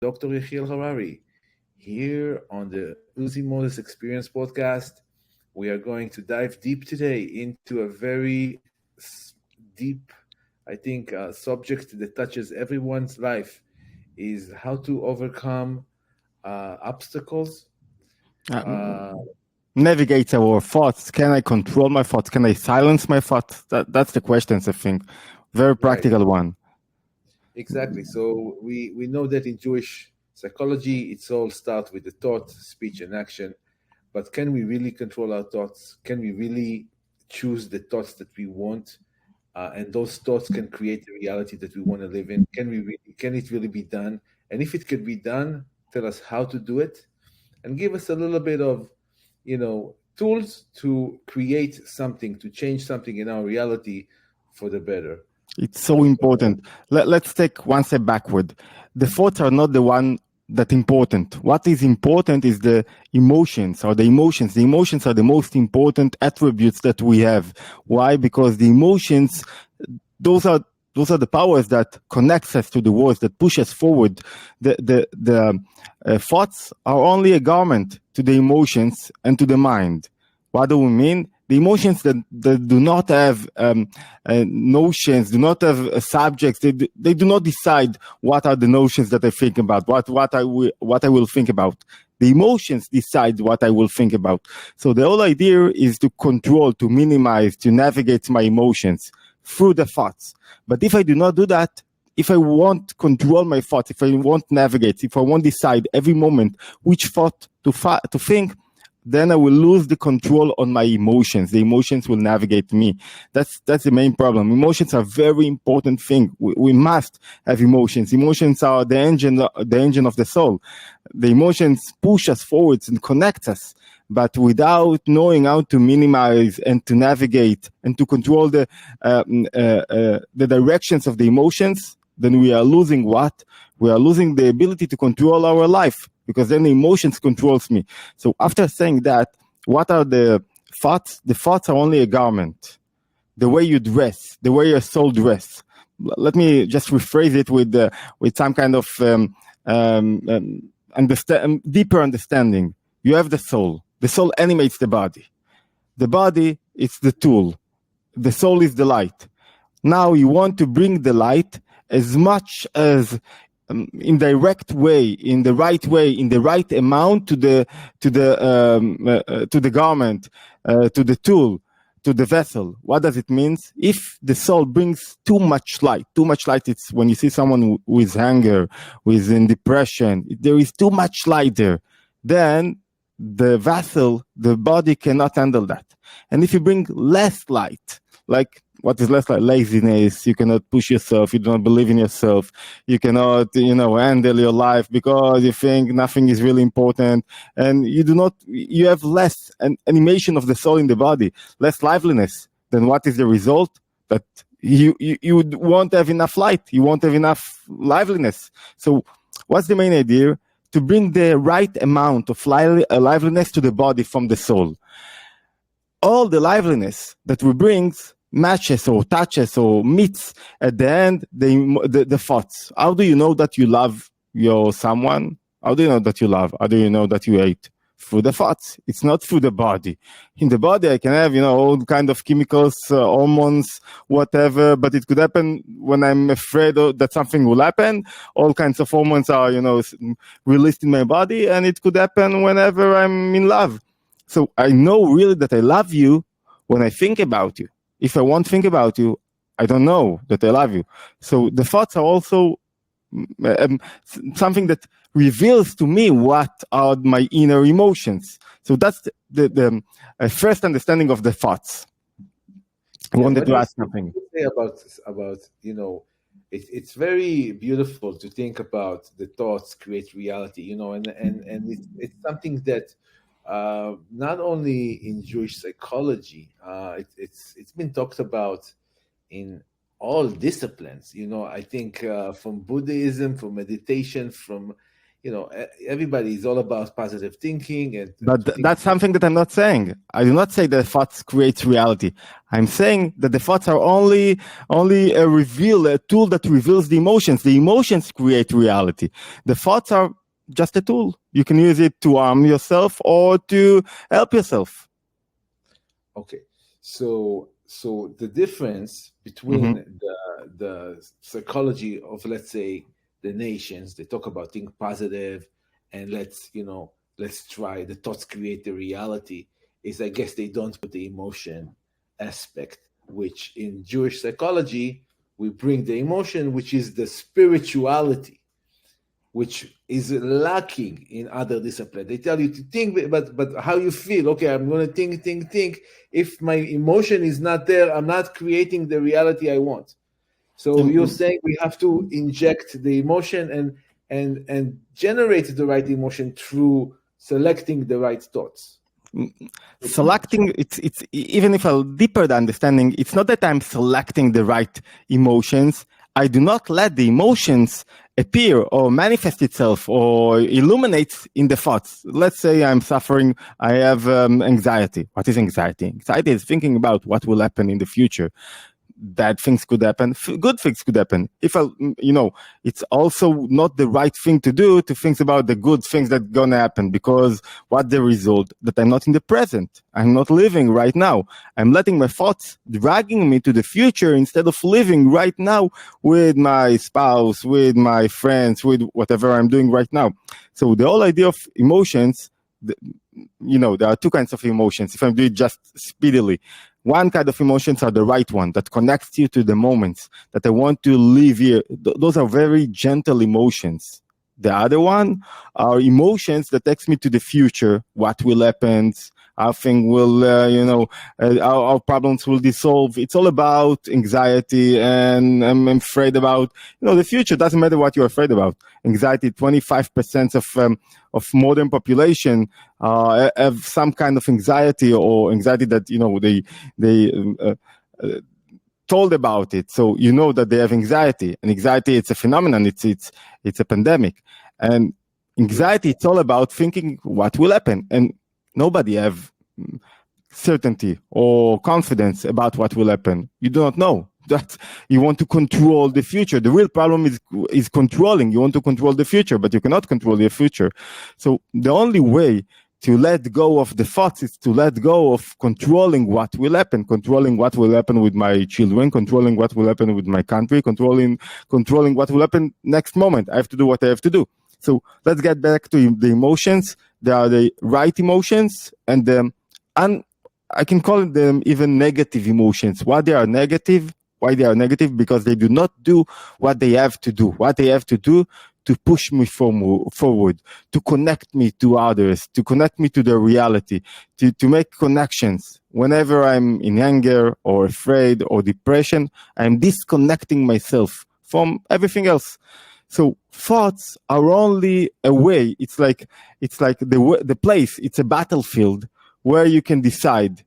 Dr. Yehiel Harari. Here on the Uzi Moses Experience podcast, we are going to dive deep today into a very deep, subject that touches everyone's life is how to overcome obstacles. Uh, Navigate our thoughts. Can I control my thoughts? Can I silence my thoughts? That's the questions, I think. Very practical one. Exactly. So we know that in Jewish psychology, it's all starts with the thought, speech, and action. But can we really control our thoughts? Can we really choose the thoughts that we want? And those thoughts can create the reality that we want to live in. Can it really be done? And if it could be done, tell us how to do it, and give us a little bit of, tools to create something, to change something in our reality for the better. It's so important. Let's take one step backward. The thoughts are not the one that important. What is important is the emotions. The emotions are the most important attributes that we have. Why? Because the emotions, those are the powers that connect us to the world, that push us forward. The thoughts are only a garment to the emotions and to the mind. What do we mean? The emotions that do not have notions, do not have subjects. They do not decide what are the notions that I think about, what I will think about. The emotions decide what I will think about. So the whole idea is to control, to minimize, to navigate my emotions through the thoughts. But if I do not do that, if I won't control my thoughts, if I won't navigate, if I won't decide every moment which thought to think, then I will lose the control on my emotions. The emotions will navigate me. That's the main problem. Emotions are a very important thing. We must have emotions. Emotions are the engine of the soul. The emotions push us forwards and connect us. But without knowing how to minimize and to navigate and to control the directions of the emotions, then we are losing what? We are losing the ability to control our life, because then the emotions controls me. So after saying that, what are the thoughts? The thoughts are only a garment. The way you dress, the way your soul dress. Let me just rephrase it with some kind of deeper understanding. You have the soul. The soul animates the body. The body is the tool. The soul is the light. Now you want to bring the light as much as in direct way, in the right way, in the right amount to the garment, to the tool, to the vessel. What does it mean? If the soul brings too much light, it's when you see someone who is anger, who is in depression, there is too much light there, then the vessel, the body cannot handle that. And if you bring less light, like what is less like laziness, you cannot push yourself, you do not believe in yourself, you cannot, handle your life because you think nothing is really important, and you have less animation of the soul in the body, less liveliness. Then what is the result? That you won't have enough light, you won't have enough liveliness. So what's the main idea? To bring the right amount of liveliness to the body from the soul. All the liveliness that we bring matches or touches or meets at the end the thoughts. How do you know that you love your someone? How do you know that you love? How do you know that you hate? Through the thoughts. It's not through the body. In the body, I can have, all kind of chemicals, hormones, whatever, but it could happen when I'm afraid that something will happen. All kinds of hormones are, released in my body, and it could happen whenever I'm in love. So I know really that I love you when I think about you. If I won't think about you, I don't know that I love you. So the thoughts are also something that reveals to me what are my inner emotions. So that's the first understanding of the thoughts. I wanted to ask something. About it's very beautiful to think about the thoughts create reality, and it's something that not only in Jewish psychology, it's been talked about in all disciplines. I think from Buddhism, from meditation, from everybody is all about positive thinking, but that's something that I'm not saying. I do not say that thoughts create reality. I'm saying that the thoughts are only a tool that reveals the emotions. The emotions create reality. The thoughts are just a tool. You can use it to harm yourself or to help yourself. Okay, so the difference between the psychology of, let's say, the nations, they talk about think positive and let's try, the thoughts create the reality, is I guess they don't put the emotion aspect, which in Jewish psychology we bring the emotion, which is the spirituality, which is lacking in other disciplines. They tell you to think, but how you feel? Okay, I'm going to think. If my emotion is not there, I'm not creating the reality I want. So you're saying we have to inject the emotion and generate the right emotion through selecting the right thoughts. Selecting, it's even if a deeper understanding, it's not that I'm selecting the right emotions. I do not let the emotions appear or manifest itself or illuminate in the thoughts. Let's say I'm suffering, I have anxiety. What is anxiety? Anxiety is thinking about what will happen in the future. Bad things could happen, good things could happen. It's also not the right thing to do to think about the good things that gonna happen, because what the result? That I'm not in the present. I'm not living right now. I'm letting my thoughts dragging me to the future instead of living right now with my spouse, with my friends, with whatever I'm doing right now. So the whole idea of emotions, there are two kinds of emotions. If I'm doing it just speedily, one kind of emotions are the right one that connects you to the moments that I want to live here. Those are very gentle emotions. The other one are emotions that takes me to the future. What will happen? How things will, our problems will dissolve. It's all about anxiety, and I'm afraid about, the future. Doesn't matter what you're afraid about. Anxiety, 25% of modern population have some kind of anxiety, or anxiety that they told about it. So that they have anxiety, and anxiety, it's a phenomenon. It's a pandemic, and anxiety, it's all about thinking what will happen, and nobody have certainty or confidence about what will happen. You do not know. That you want to control the future. The real problem is controlling. You want to control the future, but you cannot control your future. So the only way to let go of the thoughts is to let go of controlling what will happen with my children, controlling what will happen with my country, controlling what will happen next moment. I have to do what I have to do. So let's get back to the emotions. There are the right emotions and I can call them even negative emotions. Why they are negative? Because they do not do what they have to do. What they have to do to push me forward, to connect me to others, to connect me to the reality, to make connections. Whenever I'm in anger or afraid or depression, I'm disconnecting myself from everything else. So thoughts are only a way. It's like the place. It's a battlefield where you can decide.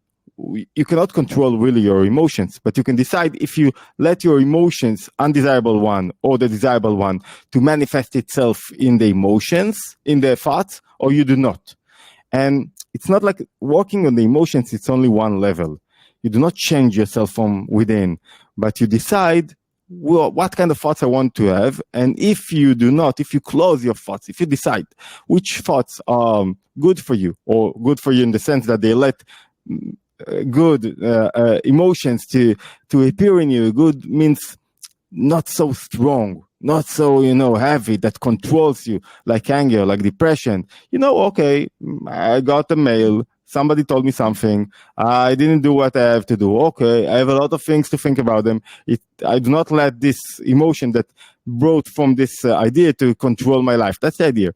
You cannot control really your emotions, but you can decide if you let your emotions, undesirable one or the desirable one, to manifest itself in the emotions, in the thoughts, or you do not. And it's not like working on the emotions. It's only one level. You do not change yourself from within, but you decide what kind of thoughts I want to have. And if you close your thoughts, if you decide which thoughts are good for you, or good for you in the sense that they let good emotions to appear in you. Good means not so strong, not so heavy, that controls you, like anger, like depression. Okay, I got a mail, somebody told me something, I didn't do what I have to do. Okay, I have a lot of things to think about them. I do not let this emotion that brought from this idea to control my life. That's the idea.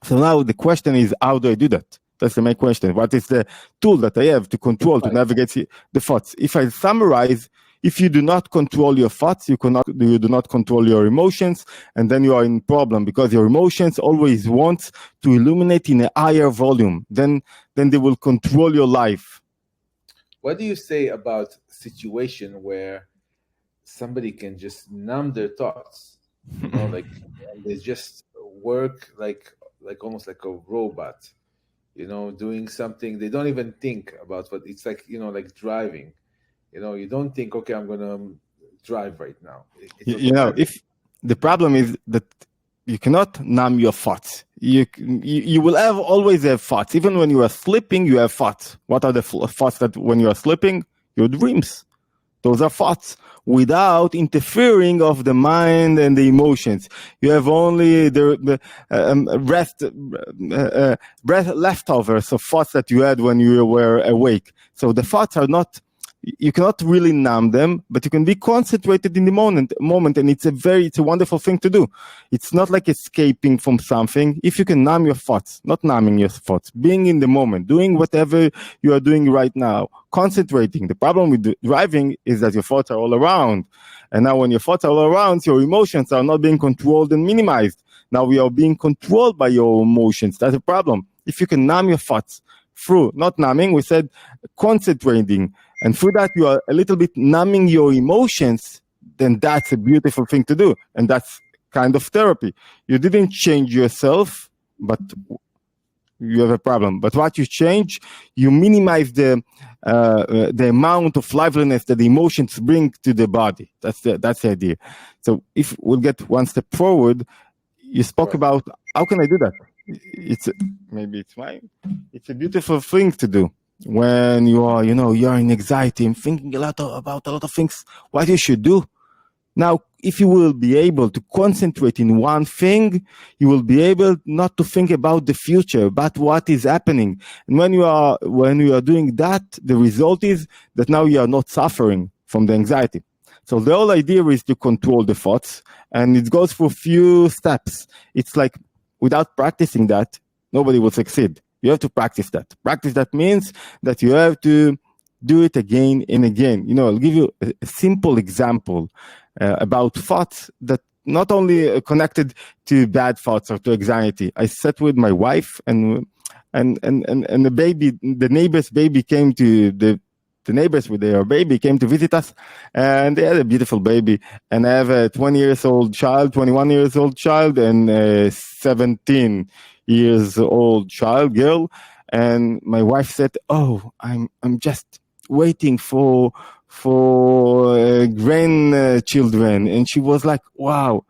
So now the question is, how do I do that? That's the main question. What is the tool that I have to control, to navigate the thoughts? If I summarize, if you do not control your thoughts, you do not control your emotions, and then you are in problem, because your emotions always want to illuminate in a higher volume. Then they will control your life. What do you say about situation where somebody can just numb their thoughts? Like they just work like almost like a robot, doing something. They don't even think about what it's like, like driving. You don't think, okay, I'm going to drive right now. It's automatic. If the problem is that you cannot numb your thoughts. You will always have thoughts. Even when you are sleeping, you have thoughts. What are the thoughts that when you are sleeping? Your dreams. Those are thoughts without interfering of the mind and the emotions. You have only the breath leftovers of thoughts that you had when you were awake. So the thoughts are not, you cannot really numb them, but you can be concentrated in the moment, and it's a wonderful thing to do. It's not like escaping from something. If you can numb your thoughts, not numbing your thoughts, being in the moment, doing whatever you are doing right now, concentrating. The problem with driving is that your thoughts are all around. And now when your thoughts are all around, your emotions are not being controlled and minimized. Now we are being controlled by your emotions. That's a problem. If you can numb your thoughts through, not numbing, we said concentrating, and through that you are a little bit numbing your emotions, then that's a beautiful thing to do. And that's kind of therapy. You didn't change yourself, but you have a problem. But what you change, you minimize the amount of liveliness that the emotions bring to the body. That's the idea. So if we'll get one step forward, you spoke about how can I do that? It's a beautiful thing to do. When you are, you're in anxiety and thinking about a lot of things, what you should do. Now, if you will be able to concentrate in one thing, you will be able not to think about the future, but what is happening. And when you are doing that, the result is that now you are not suffering from the anxiety. So the whole idea is to control the thoughts, and it goes through a few steps. It's like without practicing that, nobody will succeed. You have to practice that. Practice that means that you have to do it again and again. I'll give you a simple example about thoughts that not only connected to bad thoughts or to anxiety. I sat with my wife and the baby, the neighbor's baby came to the neighbors with their baby came to visit us, and they had a beautiful baby. And I have a 21 years old child, and a 17 years old girl. And my wife said, "Oh, I'm just waiting for grandchildren," and she was like, "Wow!"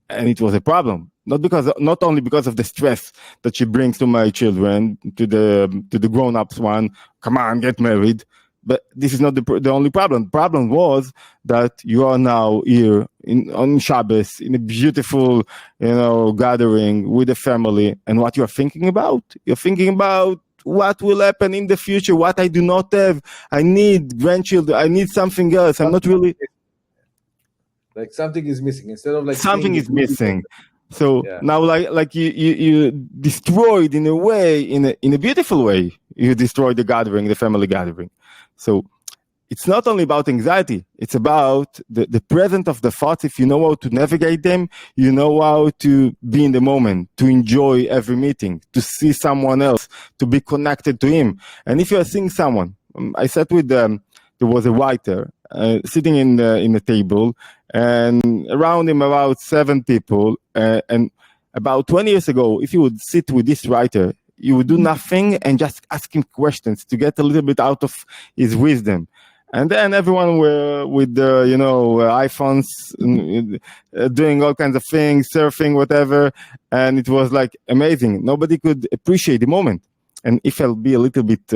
And it was a problem, not only because of the stress that she brings to my children, to the grown-ups one. Come on, get married. But this is not the only problem. The problem was that you are now here on Shabbos in a beautiful, gathering with the family, and what you're thinking about? You're thinking about what will happen in the future, what I do not have. I need grandchildren. I need something else. I'm not really... Like something is missing instead of like something is missing. So now like you destroyed in a way, in a beautiful way, you destroyed the family gathering. So it's not only about anxiety, it's about the presence of the thoughts. If you know how to navigate them, you know how to be in the moment, to enjoy every meeting, to see someone else, to be connected to him. And if you are seeing someone, I sat with there was a writer sitting in a table, and around him about 7 people. And about 20 years ago, if you would sit with this writer, you would do nothing and just ask him questions to get a little bit out of his wisdom. And then everyone were with the, iPhones, doing all kinds of things, surfing, whatever. And it was like amazing. Nobody could appreciate the moment. And if I'll be a little bit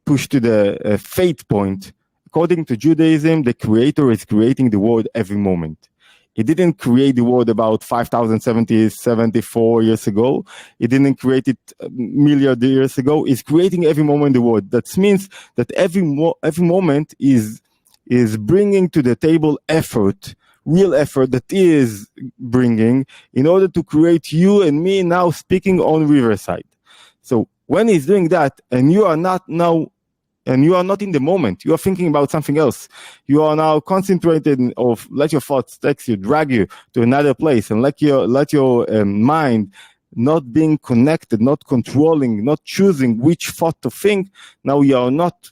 pushed to the fate point, according to Judaism, the creator is creating the world every moment. He didn't create the world about 5,074 years ago. He didn't create it a million years ago. He's creating every moment in the world. That means that every moment is bringing to the table effort, real effort that is bringing in order to create you and me now speaking on Riverside. So when he's doing that, and you are not in the moment, you are thinking about something else. You are now concentrated of let your thoughts text you, drag you to another place, and let your mind not being connected, not controlling, not choosing which thought to think. Now you are not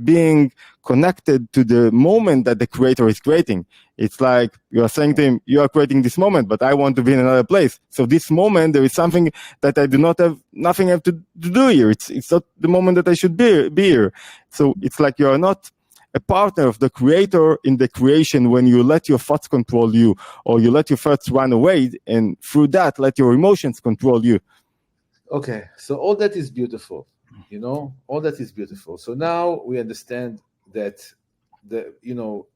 being connected to the moment that the creator is creating. It's like you are saying to him, you are creating this moment, but I want to be in another place. So this moment, there is something that I do not have, nothing have to do here. It's not the moment that I should be here. So it's like you are not a partner of the creator in the creation when you let your thoughts control you, or you let your thoughts run away, and through that, let your emotions control you. Okay, so all that is beautiful, all that is beautiful. So now we understand that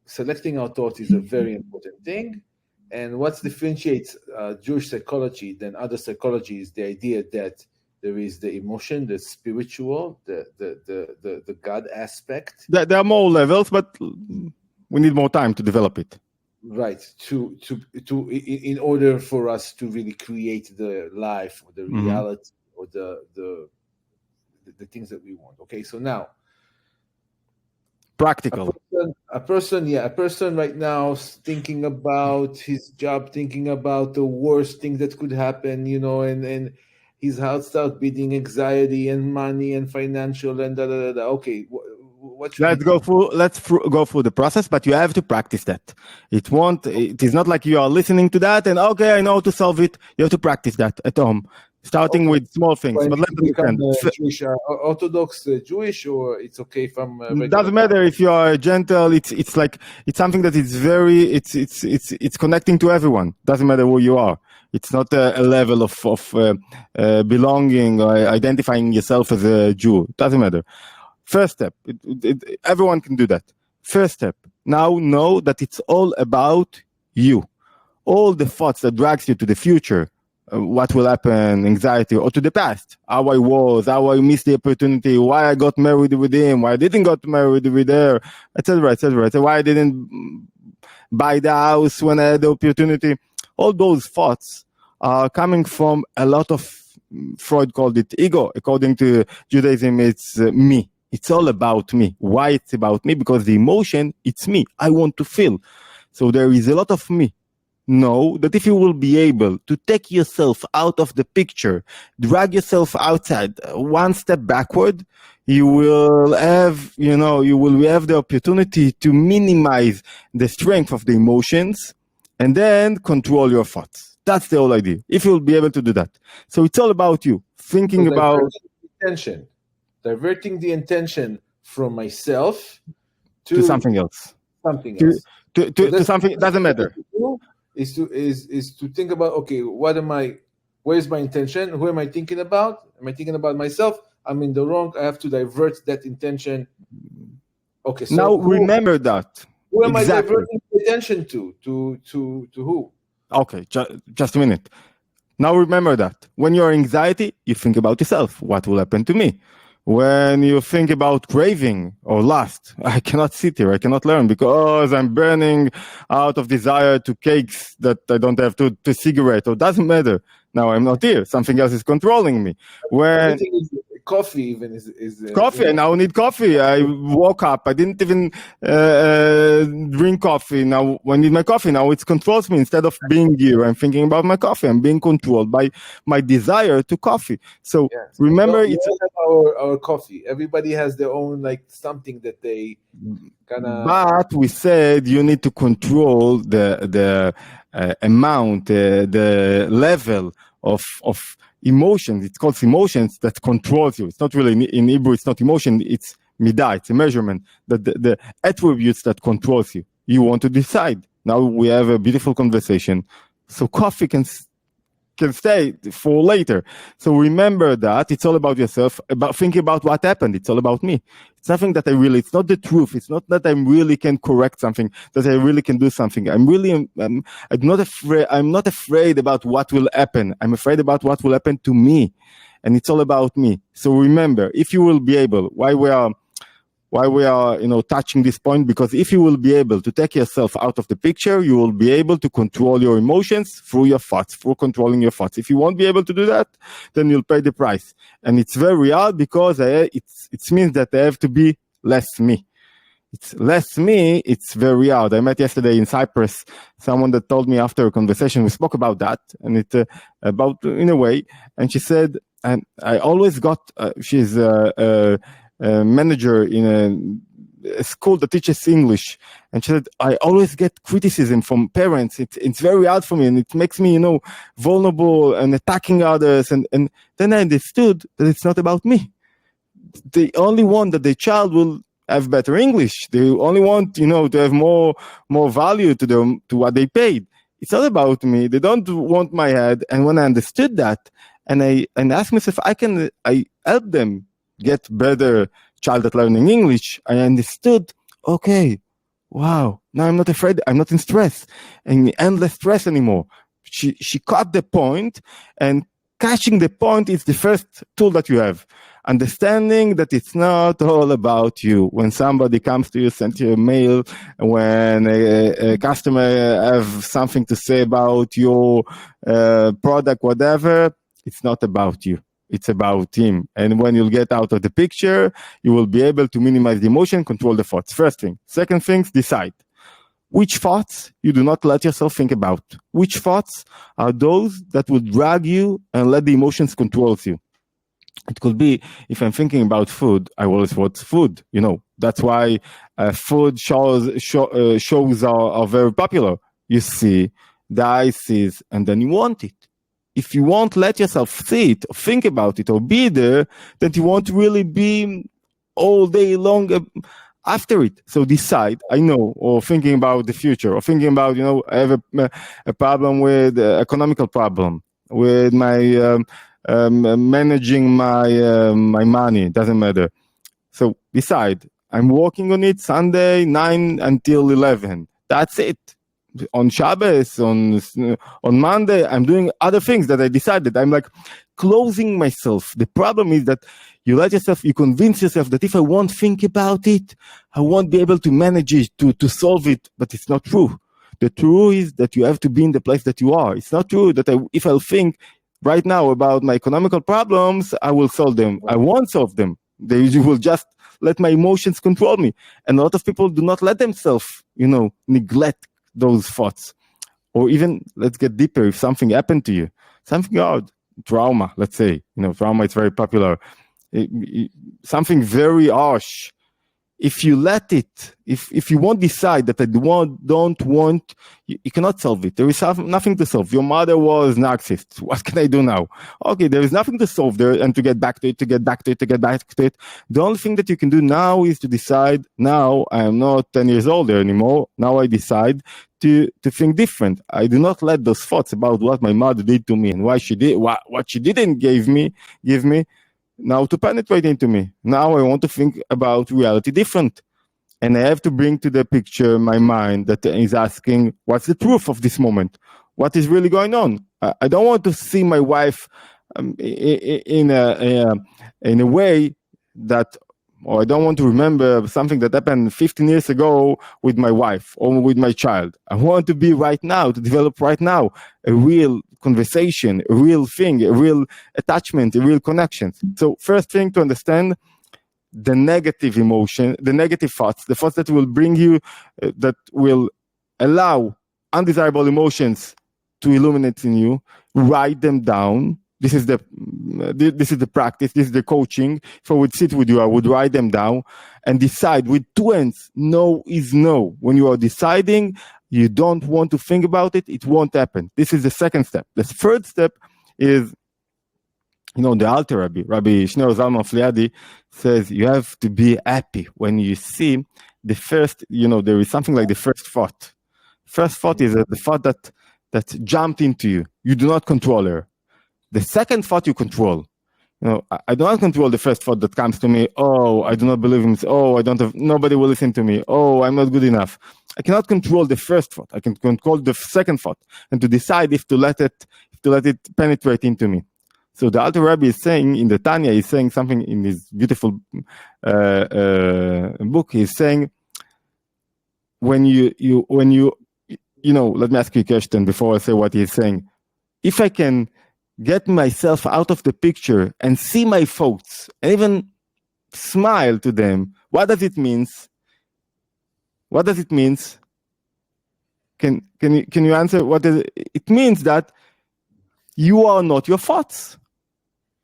selecting our thoughts is a very important thing. And what differentiates Jewish psychology than other psychology is the idea that there is the emotion, the spiritual, the God aspect. There are more levels, but we need more time to develop it. Right. In order for us to really create the life or the reality or the things that we want. Okay. So now, practical. A person right now thinking about his job, thinking about the worst thing that could happen, and his heart starts beating, anxiety and money and financial and Okay, what should let's go through the process, but you have to practice that. It is not like you are listening to that and okay, I know how to solve it. You have to practice that at home, starting with small things. But let's become Jewish, Orthodox Jewish, or it's okay from it doesn't matter if you are gentle. It's something that is very it's connecting to everyone. Doesn't matter who you are. It's not a level of belonging or identifying yourself as a Jew. It doesn't matter. First step, everyone can do that. First step, now know that it's all about you. All the thoughts that drags you to the future, what will happen, anxiety, or to the past, how I was, how I missed the opportunity, why I got married with him, why I didn't got married with her, etc., etc. So why I didn't buy the house when I had the opportunity. All those thoughts are coming from a lot of, Freud called it ego. According to Judaism, it's me. It's all about me. Why it's about me? Because the emotion, it's me. I want to feel. So there is a lot of me. Know that if you will be able to take yourself out of the picture, drag yourself outside, one step backward, you will have the opportunity to minimize the strength of the emotions and then control your thoughts. That's the whole idea. If you'll be able to do that. So it's all about you thinking about diverting the intention from myself to something else. To something, it doesn't matter. Is to think about, okay, where's my intention? Who am I thinking about? Am I thinking about myself? I'm in the wrong. I have to divert that intention. Okay, so now remember that. Who am I diverting the attention to? To who? Okay, just a minute. Now remember that. When you're anxiety, you think about yourself. What will happen to me? When you think about craving or lust, I cannot sit here, I cannot learn because I'm burning out of desire to cakes that I don't have to cigarette, or doesn't matter. Now I'm not here. Something else is controlling me. When coffee even is coffee, I now need coffee. I woke up, I didn't even drink coffee. Now I need my coffee. Now it controls me. Instead of being here, I'm thinking about my coffee. I'm being controlled by my desire to coffee. So remember, it's our coffee. Everybody has their own, like, something that they But we said you need to control the amount, the level of emotions. It's called emotions that controls you. It's not really in Hebrew. It's not emotion. It's midah. It's a measurement. The attributes that controls you. You want to decide. Now we have a beautiful conversation. So coffee can stay for later. So remember that it's all about yourself, about thinking about what happened. It's all about me. It's nothing that it's not the truth. It's not that I really can correct something, that I really can do something. I'm not afraid about what will happen. I'm afraid about what will happen to me. And it's all about me. So remember, if you will be able, why we are touching this point, because if you will be able to take yourself out of the picture, you will be able to control your emotions through your thoughts, through controlling your thoughts. If you won't be able to do that, then you'll pay the price. And it's very hard because it means that they have to be less me. It's less me. It's very hard. I met yesterday in Cyprus someone that told me after a conversation, we spoke about that, and in a way, and she said, and I always got, she's manager in a school that teaches English, and she said, I always get criticism from parents. It's very hard for me, and it makes me, vulnerable and attacking others. And then I understood that it's not about me. They only want that the child will have better English. They only want, to have more value to them, to what they paid. It's not about me. They don't want my head. And when I understood that, and I asked myself, I help them get better child at learning English, I understood, okay, wow, now I'm not afraid, I'm not in stress, and endless stress anymore. She caught the point, and catching the point is the first tool that you have. Understanding that it's not all about you. When somebody comes to you, send you a mail, when a customer have something to say about your product, whatever, it's not about you. It's about him. And when you'll get out of the picture, you will be able to minimize the emotion, control the thoughts. First thing. Second thing, decide. Which thoughts you do not let yourself think about? Which thoughts are those that will drag you and let the emotions control you? It could be, if I'm thinking about food, I always want food. That's why food shows are very popular. You see the ices, and then you want it. If you won't let yourself see it, or think about it, or be there, then you won't really be all day long after it. So decide, or thinking about the future, or thinking about, I have a problem with economical problem, with my managing my money, doesn't matter. So decide, I'm working on it Sunday 9 until 11. That's it. On Shabbos, on Monday, I'm doing other things that I decided. I'm like closing myself. The problem is that you convince yourself that if I won't think about it, I won't be able to manage it, to solve it. But it's not true. The truth is that you have to be in the place that you are. It's not true that if I'll think right now about my economical problems, I will solve them. I won't solve them. They will just let my emotions control me. And a lot of people do not let themselves, neglect those thoughts. Or even, let's get deeper, if something happened to you, something odd, trauma, let's say, trauma is very popular, something very harsh. If you let it, if you won't decide that I don't want, you cannot solve it. There is nothing to solve. Your mother was narcissist. What can I do now? Okay, there is nothing to solve there, and to get back to it. The only thing that you can do now is to decide, now I am not 10 years older anymore. Now I decide to think different. I do not let those thoughts about what my mother did to me and why she did, what she didn't give me, now to penetrate into me. Now I want to think about reality different. And I have to bring to the picture my mind that is asking, what's the truth of this moment? What is really going on? I don't want to see my wife in a way that, or I don't want to remember something that happened 15 years ago with my wife or with my child. I want to be right now, to develop right now a real conversation, a real thing, a real attachment, a real connection. So first thing, to understand the negative emotion, the negative thoughts, the thoughts that will bring you, that will allow undesirable emotions to illuminate in you, write them down. This is the practice. This is the coaching. If I would sit with you, I would write them down and decide with two ends. No is no. When you are deciding, you don't want to think about it, it won't happen. This is the second step. The third step is, the Alter Rabbi Shneur Zalman Fliadi says you have to be happy when you see the first, there is something like the first thought. First thought is the thought that jumped into you. You do not control her. The second thought you control. I do not control the first thought that comes to me. Oh, I do not believe in this. Oh, nobody will listen to me. Oh, I'm not good enough. I cannot control the first thought. I can control the second thought, and to decide if to let it penetrate into me. So the Alter Rebbe is saying in the Tanya, he's saying something in his beautiful book. He's saying, when you let me ask you a question before I say what he's saying. If I can get myself out of the picture and see my thoughts and even smile to them, what does it mean? What does it mean? Can you answer what does it means? That you are not your thoughts.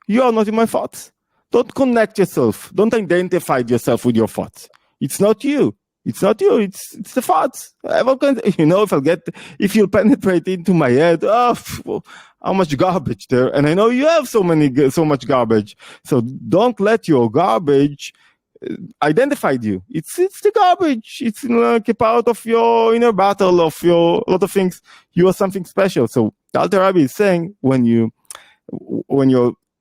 You are not in my thoughts. Don't connect yourself. Don't identify yourself with your thoughts. It's not you. It's not you. It's the thoughts. If you'll penetrate into my head, how much garbage there. And I know you have so much garbage. So don't let your garbage identify you. It's the garbage. It's like a part of your inner battle, of your a lot of things. You are something special. So the Alter Rebbe is saying when you're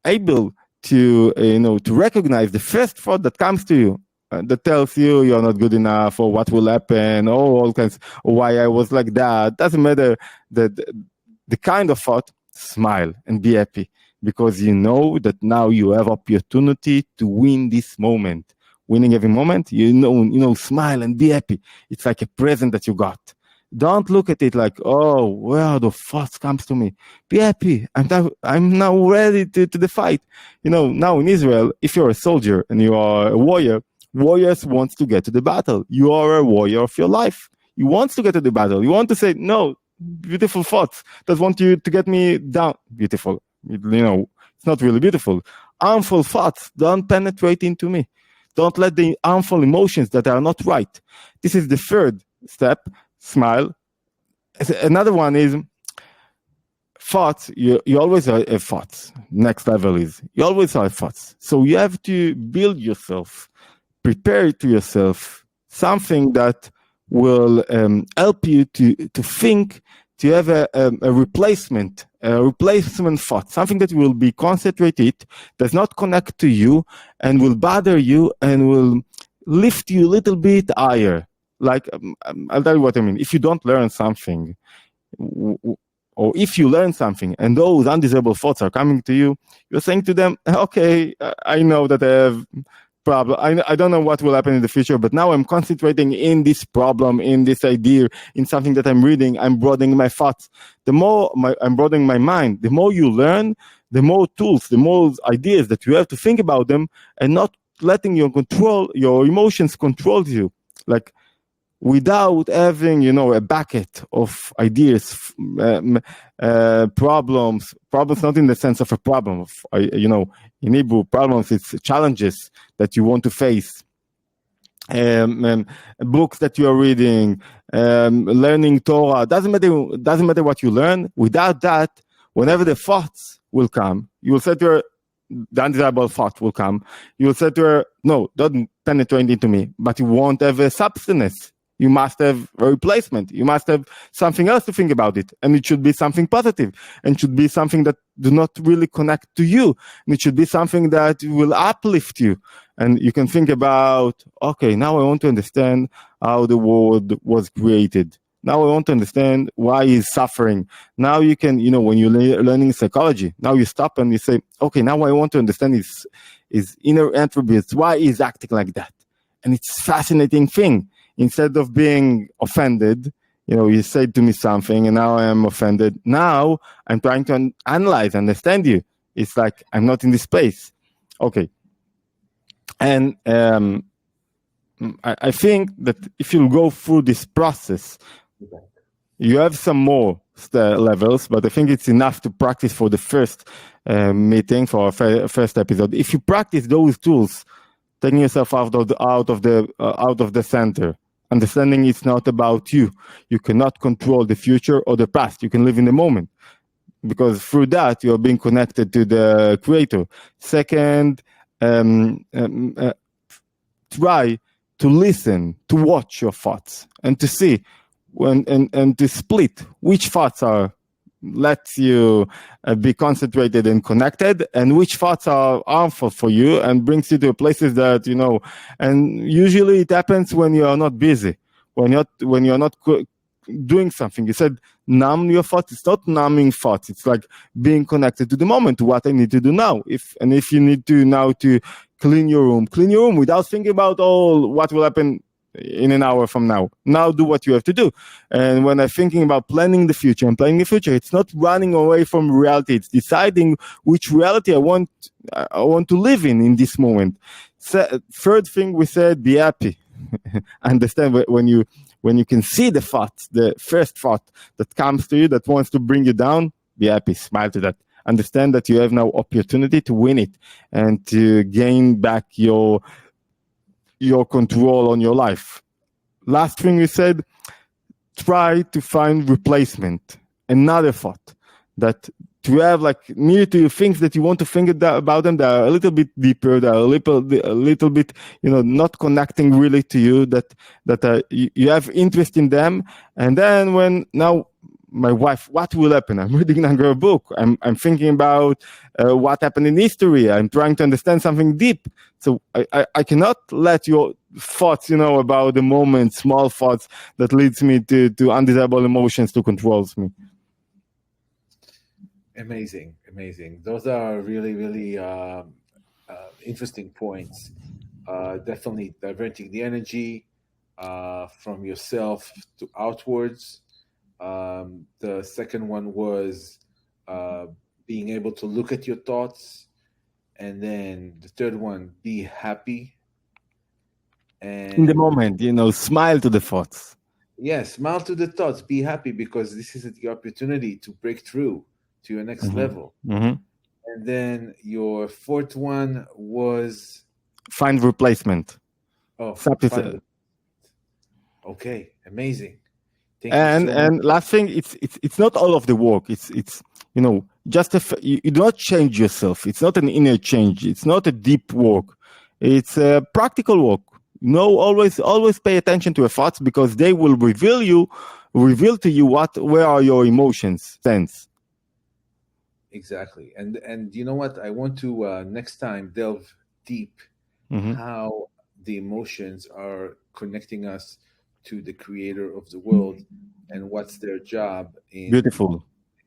able to recognize the first thought that comes to you, that tells you you're not good enough, or what will happen, or all kinds, or why I was like that. Doesn't matter the kind of thought. Smile and be happy, because you know that now you have opportunity to win this moment. Winning every moment, smile and be happy. It's like a present that you got. Don't look at it like, oh, where the thoughts comes to me. Be happy. I'm now ready to the fight. Now in Israel, if you're a soldier and you are a warrior, warriors want to get to the battle. You are a warrior of your life. You want to get to the battle. You want to say, no, beautiful thoughts that want you to get me down. Beautiful. It's not really beautiful. Harmful thoughts don't penetrate into me. Don't let the harmful emotions that are not right. This is the third step. Smile. Another one is thoughts. You always have thoughts. Next level is you always have thoughts. So you have to build yourself, prepare to yourself something that will help you to think, to have a replacement thought, something that will be concentrated, does not connect to you, and will bother you and will lift you a little bit higher. Like, I'll tell you what I mean. If you don't learn something, or if you learn something and those undesirable thoughts are coming to you, you're saying to them, okay, I know that I have problem. I don't know what will happen in the future, but now I'm concentrating in this problem, in this idea, in something that I'm reading. I'm broadening my thoughts. The more I'm broadening my mind, the more you learn, the more tools, the more ideas that you have to think about them, and not letting your emotions control you. Like, without having, a bucket of ideas, problems not in the sense of a problem, in Hebrew, problems, it's challenges that you want to face, books that you are reading, learning Torah, doesn't matter what you learn. Without that, whenever the thoughts will come, you will say to her, the undesirable thought will come, you will say to her, no, don't penetrate into me, but you won't have a substance. You must have a replacement. You must have something else to think about it. And it should be something positive. And it should be something that do not really connect to you. And it should be something that will uplift you. And you can think about, okay, now I want to understand how the world was created. Now I want to understand why he's suffering. Now you can, when you're learning psychology, now you stop and you say, okay, now I want to understand his inner attributes, why he's acting like that. And it's a fascinating thing. Instead of being offended, you said to me something and now I am offended. Now I'm trying to analyze, understand you. It's like I'm not in this space. Okay. And I think that if you go through this process, you have some more levels, but I think it's enough to practice for the first meeting, for our first episode. If you practice those tools, taking yourself out of the center, understanding it's not about you. You cannot control the future or the past. You can live in the moment, because through that you're being connected to the Creator. Second, try to listen, to watch your thoughts, and to see and to split which thoughts lets you be concentrated and connected, and which thoughts are harmful for you and brings you to places that, and usually it happens when you are not busy, when you're not doing something. You said numb your thoughts. It's not numbing thoughts. It's like being connected to the moment, to what I need to do now. If you need to now to clean your room without thinking about what will happen in an hour from now. Now do what you have to do. And when I'm thinking about planning the future, it's not running away from reality. It's deciding which reality I want to live in this moment. Third thing we said, be happy. Understand when you can see the thoughts, the first thought that comes to you that wants to bring you down, be happy, smile to that. Understand that you have now opportunity to win it and to gain back your your control on your life. Last thing we said, try to find replacement. Another thought that to have like near to you things that you want to think about them that are a little bit deeper, that are a little bit, not connecting really to you, that you have interest in them. And then when now my wife, what will happen? I'm reading her book. I'm thinking about what happened in history. I'm trying to understand something deep. So I cannot let your thoughts, about the moment, small thoughts that leads me to undesirable emotions to controls me. Amazing. Those are really, really interesting points. Definitely diverting the energy from yourself to outwards. The second one was being able to look at your thoughts. And then the third one, be happy. And in the moment, smile to the thoughts. Yes, smile to the thoughts, be happy, because this is the opportunity to break through to your next level. Mm-hmm. And then your fourth one was find replacement. Okay, amazing. And last thing, it's not all of the work. It's just you do not change yourself. It's not an inner change. It's not a deep work. It's a practical work. Always pay attention to your thoughts, because they will reveal to you where are your emotions sense. Exactly. And you know what? I want to next time delve deep how the emotions are connecting us to the creator of the world and what's their job in beautiful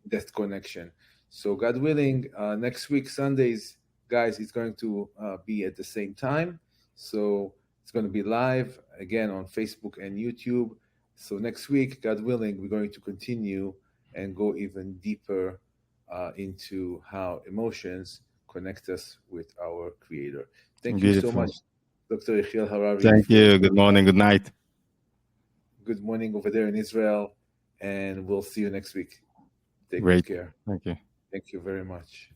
that connection. So God willing, next week, Sundays, guys, it's going to be at the same time. So it's going to be live again on Facebook and YouTube. So next week, God willing, we're going to continue and go even deeper into how emotions connect us with our creator. Thank you so much, Dr. Yehiel Harari. Thank you. Good morning. Good night. Good morning over there in Israel. And we'll see you next week. Take Great. care. Thank you. Thank you very much.